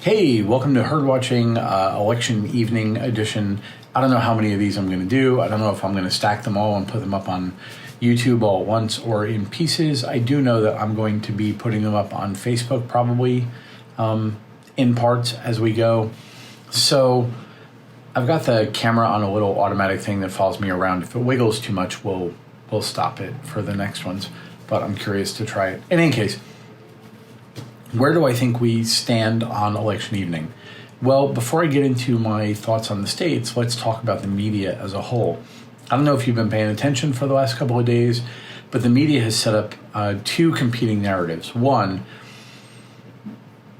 Hey, welcome to Herd Watching Election Evening Edition. I don't know how many of these I'm going to do. I don't know if I'm going to stack them all and put them up on YouTube all at once or in pieces. I do know that I'm going to be putting them up on Facebook probably in parts as we go. So I've got the camera on a little automatic thing that follows me around. If it wiggles too much, we'll stop it for the next ones. But I'm curious to try it. In any case, where do I think we stand on election evening? Well, before I get into my thoughts on the states, let's talk about the media as a whole. I don't know if you've been paying attention for the last couple of days, but the media has set up two competing narratives. One,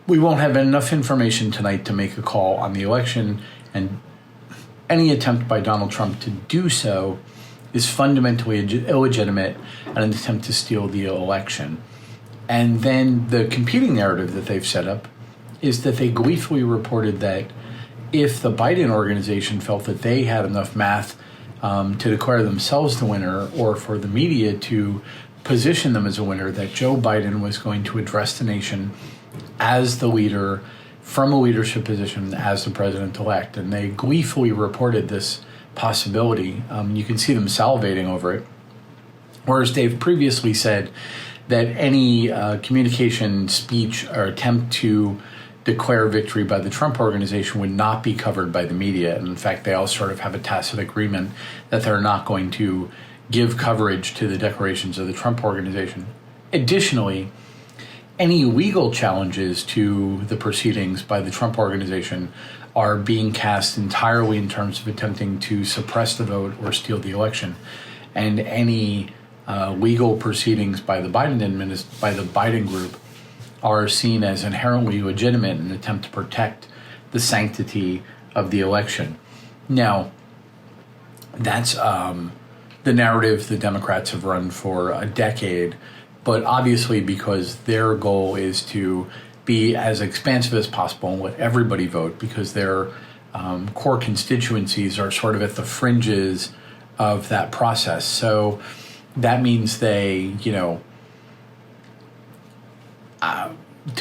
we won't have enough information tonight to make a call on the election, and any attempt by Donald Trump to do so is fundamentally illegitimate and an attempt to steal the election. And then the competing narrative that they've set up is that they gleefully reported that if the Biden organization felt that they had enough math to declare themselves the winner, or for the media to position them as a winner, that Joe Biden was going to address the nation as the leader from a leadership position as the president-elect. And they gleefully reported this possibility. You can see them salivating over it. Whereas they've previously said that any communication, speech, or attempt to declare victory by the Trump organization would not be covered by the media. And in fact, they all sort of have a tacit agreement that they're not going to give coverage to the declarations of the Trump organization. Additionally, any legal challenges to the proceedings by the Trump organization are being cast entirely in terms of attempting to suppress the vote or steal the election. And any legal proceedings by the Biden group are seen as inherently legitimate in an attempt to protect the sanctity of the election. Now, that's the narrative the Democrats have run for a decade, but obviously because their goal is to be as expansive as possible and let everybody vote, because their core constituencies are sort of at the fringes of that process. So that means they, to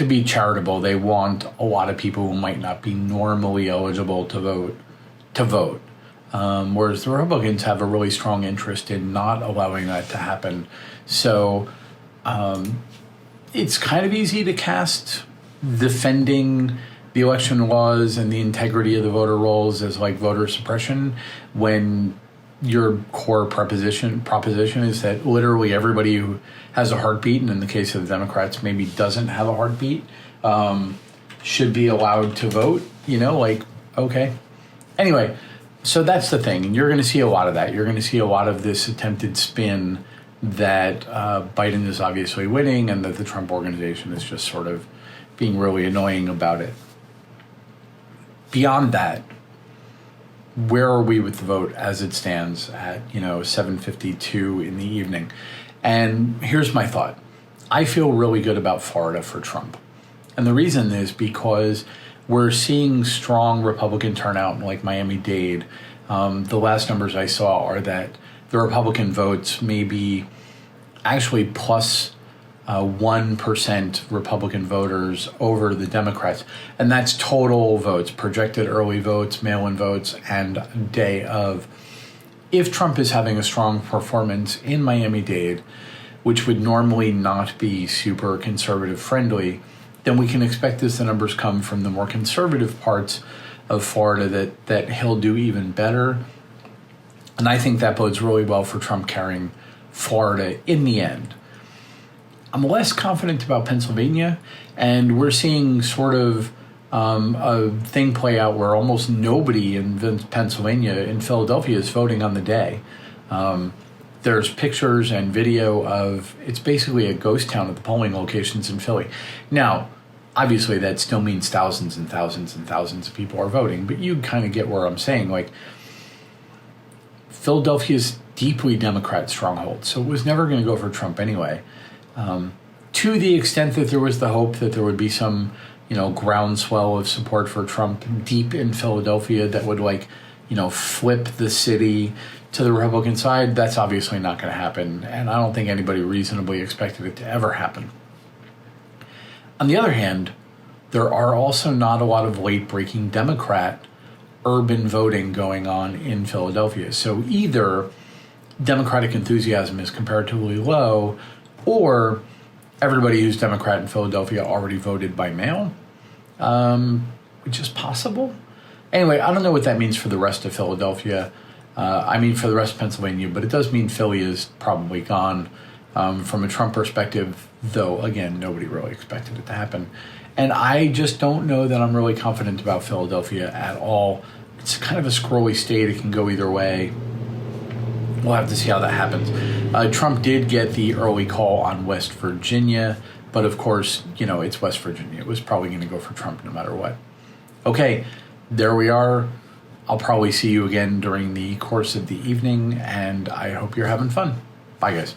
be charitable, they want a lot of people who might not be normally eligible to vote. Whereas the Republicans have a really strong interest in not allowing that to happen. So it's kind of easy to cast defending the election laws and the integrity of the voter rolls as like voter suppression, when your core proposition is that literally everybody who has a heartbeat, and in the case of the Democrats maybe doesn't have a heartbeat, should be allowed to vote, okay. Anyway, so that's the thing, and you're going to see a lot of that. You're going to see a lot of this attempted spin that Biden is obviously winning and that the Trump organization is just sort of being really annoying about it. Beyond that, where are we with the vote as it stands at 7:52 in the evening? And here's my thought. I feel really good about Florida for Trump. And the reason is because we're seeing strong Republican turnout in like Miami-Dade. The last numbers I saw are that the Republican votes may be actually plus 1% Republican voters over the Democrats. And that's total votes, projected early votes, mail-in votes, and day of. If Trump is having a strong performance in Miami-Dade, which would normally not be super conservative friendly, then we can expect as the numbers come from the more conservative parts of Florida that he'll do even better. And I think that bodes really well for Trump carrying Florida in the end. I'm less confident about Pennsylvania, and we're seeing sort of a thing play out where almost nobody in Pennsylvania, in Philadelphia, is voting on the day. There's pictures and video of, it's basically a ghost town at the polling locations in Philly. Now, obviously that still means thousands and thousands and thousands of people are voting, but you kind of get where I'm saying. Like, Philadelphia's deeply Democrat stronghold, so it was never going to go for Trump anyway. To the extent that there was the hope that there would be some, groundswell of support for Trump deep in Philadelphia that would flip the city to the Republican side, that's obviously not going to happen. And I don't think anybody reasonably expected it to ever happen. On the other hand, There are also not a lot of late-breaking Democrat urban voting going on in Philadelphia. So either Democratic enthusiasm is comparatively low, or everybody who's Democrat in Philadelphia already voted by mail, which is possible. Anyway, I don't know what that means for the rest of Philadelphia. For the rest of Pennsylvania, but it does mean Philly is probably gone. From a Trump perspective, though, again, nobody really expected it to happen. And I just don't know that I'm really confident about Philadelphia at all. It's kind of a squirrely state. It can go either way. We'll have to see how that happens. Trump did get the early call on West Virginia, but of course, it's West Virginia. It was probably going to go for Trump no matter what. Okay, there we are. I'll probably see you again during the course of the evening, and I hope you're having fun. Bye, guys.